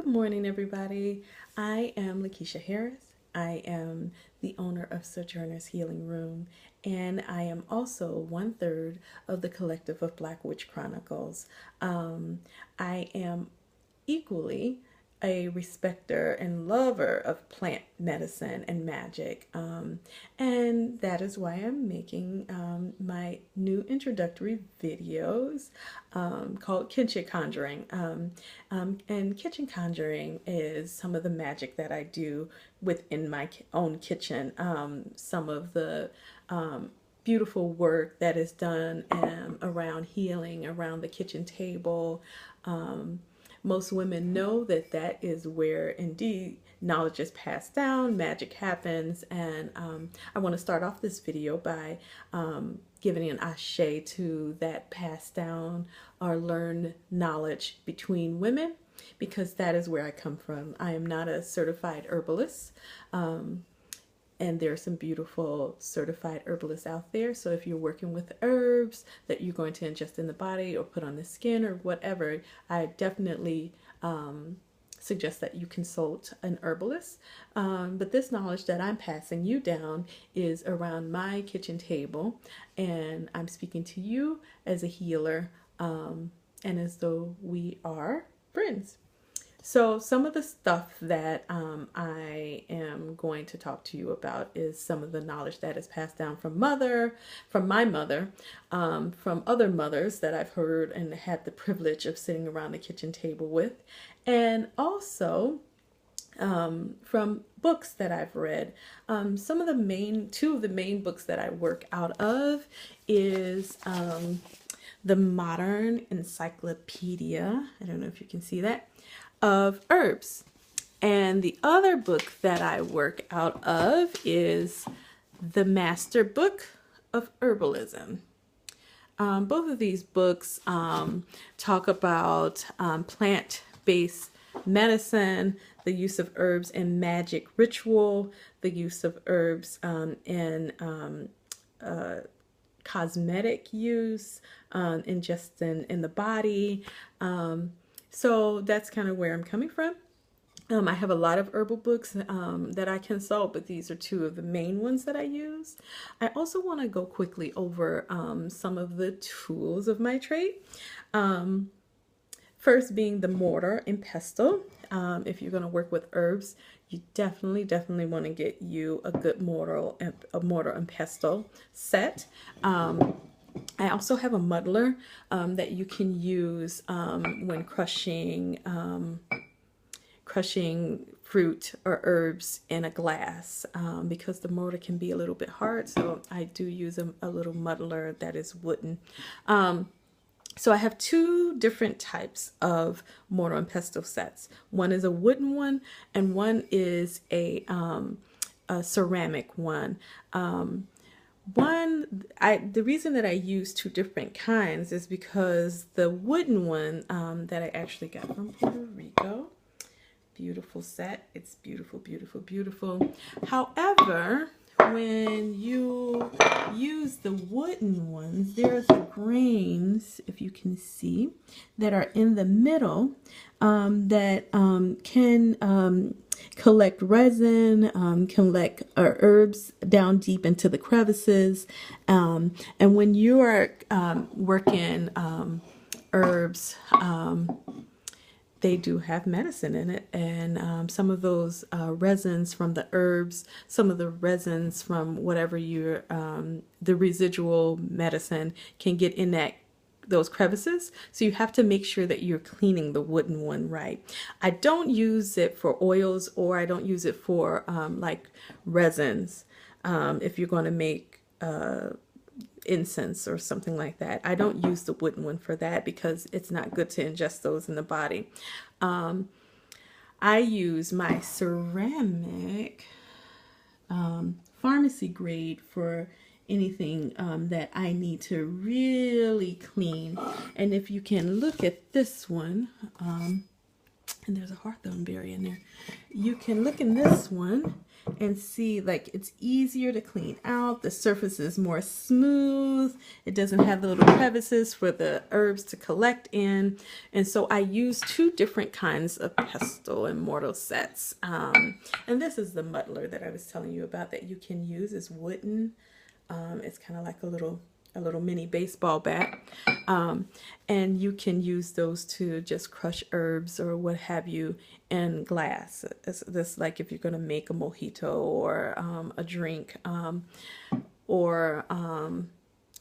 Good morning, everybody. I am Keesha Harris. I am the owner of Sojourner's Healing Room, and I am also 1/3 of the collective of Black Witch Chronicles. I am equally a respecter and lover of plant medicine and magic. And that is why I'm making my new introductory videos called Kitchen Conjuring. And Kitchen Conjuring is some of the magic that I do within my own kitchen. Some of the beautiful work that is done around healing, around the kitchen table. Most women know that that is where indeed knowledge is passed down, magic happens, and I want to start off this video by giving an ashe to that passed down or learned knowledge between women, because that is where I come from. I am not a certified herbalist. And there are some beautiful certified herbalists out there. So if you're working with herbs that you're going to ingest in the body or put on the skin or whatever, I definitely suggest that you consult an herbalist. But this knowledge that I'm passing you down is around my kitchen table, and I'm speaking to you as a healer and as though we are friends. So some of the stuff that I am going to talk to you about is some of the knowledge that is passed down from my mother, from other mothers that I've heard and had the privilege of sitting around the kitchen table with, and also from books that I've read. Two of the main books that I work out of is the Modern Encyclopedia. I don't know if you can see that. Of herbs. And the other book that I work out of is the Master Book of Herbalism. Both of these books talk about plant-based medicine, the use of herbs in magic ritual, the use of herbs in cosmetic use, ingestion in the body. So that's kind of where I'm coming from. I have a lot of herbal books that I consult, but these are two of the main ones that I use. I also want to go quickly over some of the tools of my trade. First being the mortar and pestle. If you're going to work with herbs, you definitely want to get you a good mortar and pestle set. I also have a muddler that you can use when crushing fruit or herbs in a glass, because the mortar can be a little bit hard. So I do use a little muddler that is wooden. So I have two different types of mortar and pestle sets. One is a wooden one, and one is a ceramic one. The reason that I use two different kinds is because the wooden one that I actually got from Puerto Rico, beautiful set. It's beautiful, beautiful, beautiful. However, when you use the wooden ones, there's the grains, if you can see, that are in the middle that can collect resin, collect herbs down deep into the crevices. And when you are working herbs, they do have medicine in it, and some of those resins from the herbs, some of the resins from whatever the residual medicine can get in those crevices. So you have to make sure that you're cleaning the wooden one right. I don't use it for oils, or I don't use it for like resins. If you're going to make incense or something like that, I don't use the wooden one for that because it's not good to ingest those in the body. I use my ceramic pharmacy grade for anything that I need to really clean. And if you can look at this one, and there's a hawthorn berry in there. You can look in this one and see, like, it's easier to clean out. The surface is more smooth. It doesn't have the little crevices for the herbs to collect in. And so I use two different kinds of pestle and mortar sets. And this is the muddler that I was telling you about that you can use. It's wooden. It's kind of like a little mini baseball bat. And you can use those to just crush herbs or what have you in glass. This like if you're going to make a mojito or a drink, or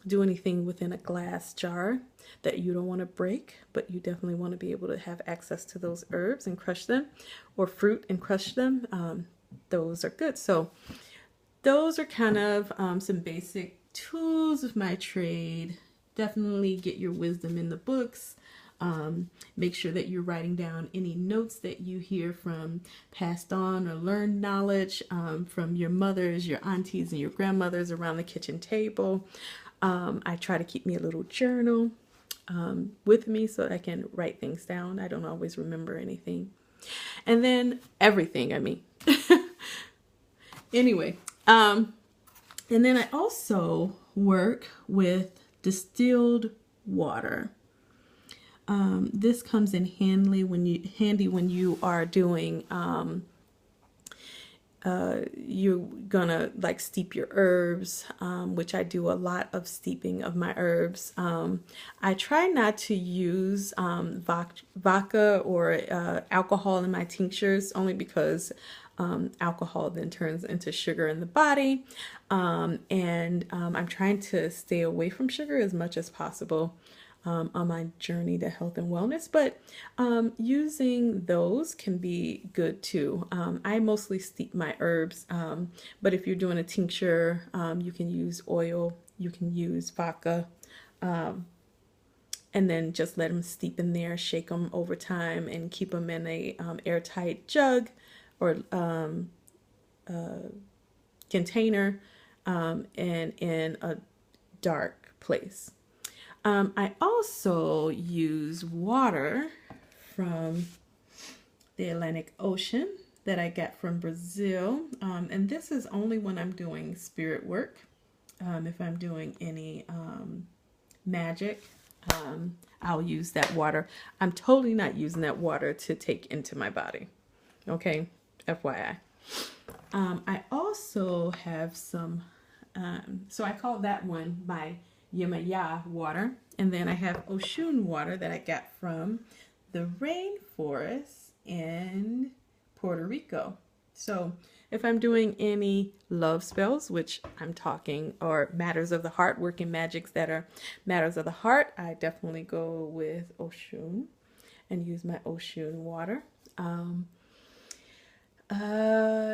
do anything within a glass jar that you don't want to break, but you definitely want to be able to have access to those herbs and crush them, or fruit and crush them. Those are good. So those are kind of some basic tools of my trade. Definitely get your wisdom in the books. Make sure that you're writing down any notes that you hear from passed on or learned knowledge from your mothers, your aunties, and your grandmothers around the kitchen table. I try to keep me a little journal with me so I can write things down. I don't always remember anything. And then everything, I mean. Anyway, and then I also work with distilled water. This comes in handy when you are doing, you're gonna like steep your herbs, which I do a lot of steeping of my herbs. I try not to use vodka or alcohol in my tinctures, only because alcohol then turns into sugar in the body. And I'm trying to stay away from sugar as much as possible on my journey to health and wellness, but using those can be good too. I mostly steep my herbs, but if you're doing a tincture, you can use oil, you can use vodka, and then just let them steep in there, shake them over time, and keep them in a airtight jug or container, and in a dark place. I also use water from the Atlantic Ocean that I get from Brazil. And this is only when I'm doing spirit work. If I'm doing any magic, I'll use that water. I'm totally not using that water to take into my body. Okay, FYI. I also have some, so I call that one my Yemaya water. And then I have Oshun water that I got from the rainforest in Puerto Rico. So if I'm doing any love spells, which I'm talking, or matters of the heart, working magics that are matters of the heart, I definitely go with Oshun and use my Oshun water.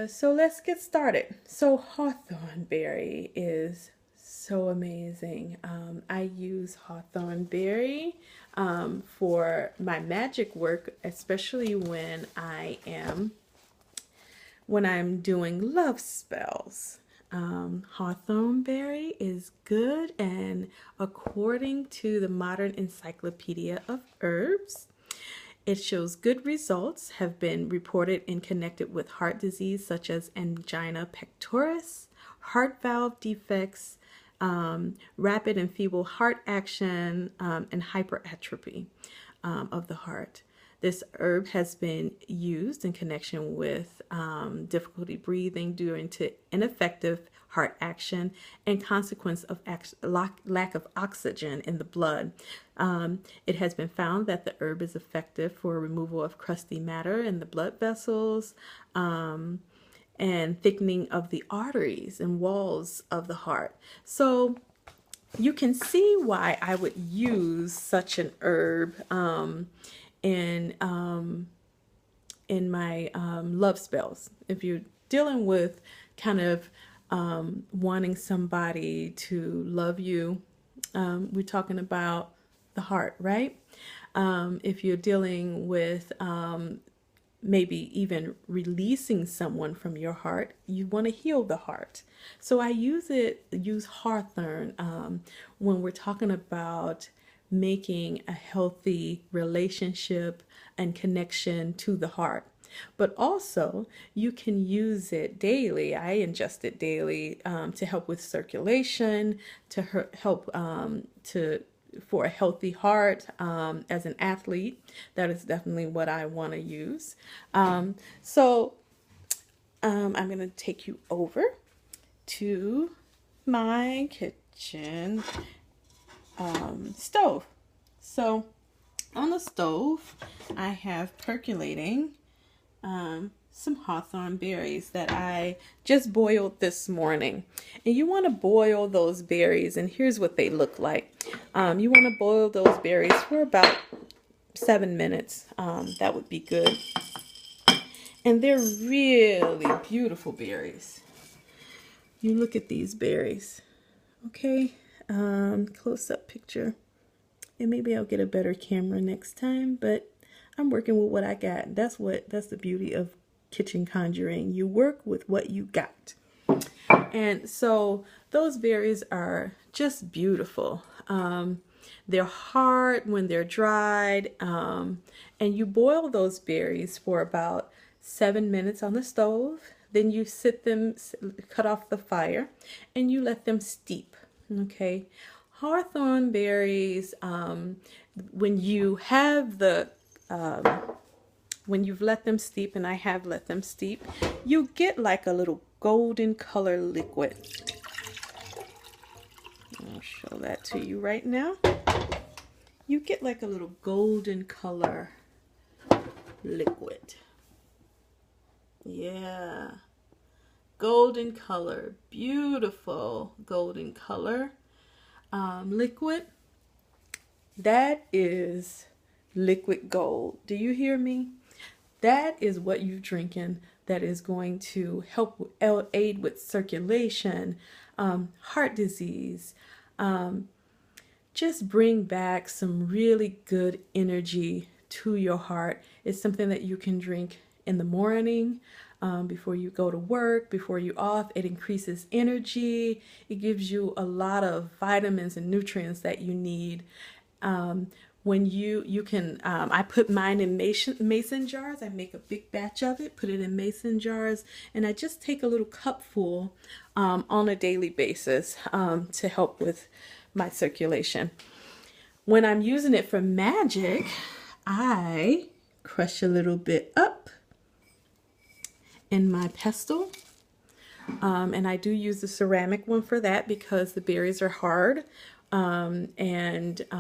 So let's get started. So hawthorn berry is so amazing. I use hawthorn berry for my magic work, especially when I'm doing love spells. Hawthorn berry is good, and according to the Modern Encyclopedia of Herbs, it shows good results have been reported and connected with heart disease such as angina pectoris, heart valve defects, rapid and feeble heart action, and hypertrophy of the heart. This herb has been used in connection with difficulty breathing due to ineffective heart action and consequence of lack of oxygen in the blood. It has been found that the herb is effective for removal of crusty matter in the blood vessels, and thickening of the arteries and walls of the heart. So you can see why I would use such an herb in my love spells. If you're dealing with kind of wanting somebody to love you, we're talking about the heart, right? If you're dealing with maybe even releasing someone from your heart, you want to heal the heart. So I use hawthorn when we're talking about making a healthy relationship, and connection to the heart. But also, you can use it daily. I ingest it daily to help with circulation, to help for a healthy heart. As an athlete, that is definitely what I want to use. So I'm going to take you over to my kitchen stove. So on the stove, I have percolating some hawthorn berries that I just boiled this morning. And you want to boil those berries, and here's what they look like. You want to boil those berries for about 7 minutes. That would be good. And they're really beautiful berries. You look at these berries. Okay, close-up picture. And maybe I'll get a better camera next time, but I'm working with what I got. That's the beauty of kitchen conjuring. You work with what you got. And so those berries are just beautiful. They're hard when they're dried. And you boil those berries for about 7 minutes on the stove. Then you cut off the fire, and you let them steep. Okay. Hawthorn berries, when you've let them steep, and I have let them steep, you get like a little golden color liquid. I'll show that to you right now. You get like a little golden color liquid. Yeah. Golden color, beautiful golden color. Liquid, that is liquid gold. Do you hear me? That is what you're drinking that is going to help aid with circulation, heart disease, just bring back some really good energy to your heart. It's something that you can drink in the morning, before you go to work, before you off. It increases energy. It gives you a lot of vitamins and nutrients that you need. When you can, I put mine in mason jars. I make a big batch of it, put it in mason jars, and I just take a little cupful on a daily basis to help with my circulation. When I'm using it for magic, I crush a little bit up in my pestle, and I do use the ceramic one for that because the berries are hard, and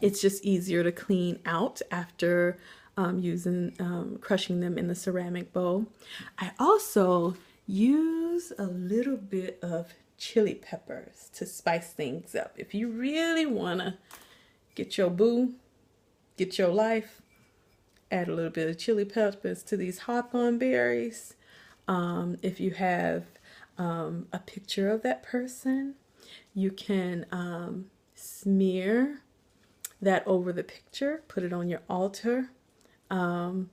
it's just easier to clean out after crushing them in the ceramic bowl. I also use a little bit of chili peppers to spice things up. If you really want to get your boo, get your life, add a little bit of chili peppers to these hawthorn berries. If you have a picture of that person, you can smear that over the picture, put it on your altar, and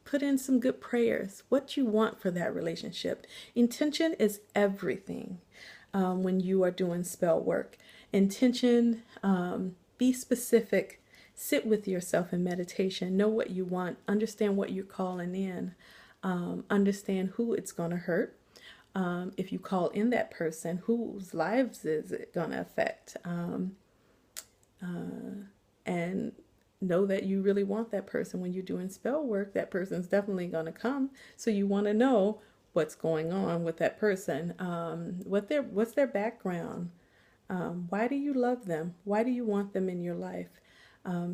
put in some good prayers, what you want for that relationship. Intention is everything when you are doing spell work. Intention, be specific. Sit with yourself in meditation. Know what you want. Understand what you're calling in. Understand who it's going to hurt. If you call in that person, whose lives is it going to affect? And know that you really want that person. When you're doing spell work, that person's definitely going to come. So you want to know what's going on with that person. What's their background? Why do you love them? Why do you want them in your life?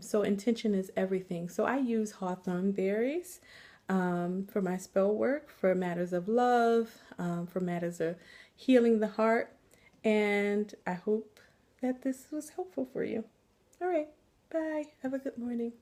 So intention is everything. So I use hawthorn berries for my spell work, for matters of love, for matters of healing the heart. And I hope that this was helpful for you. All right. Bye. Have a good morning.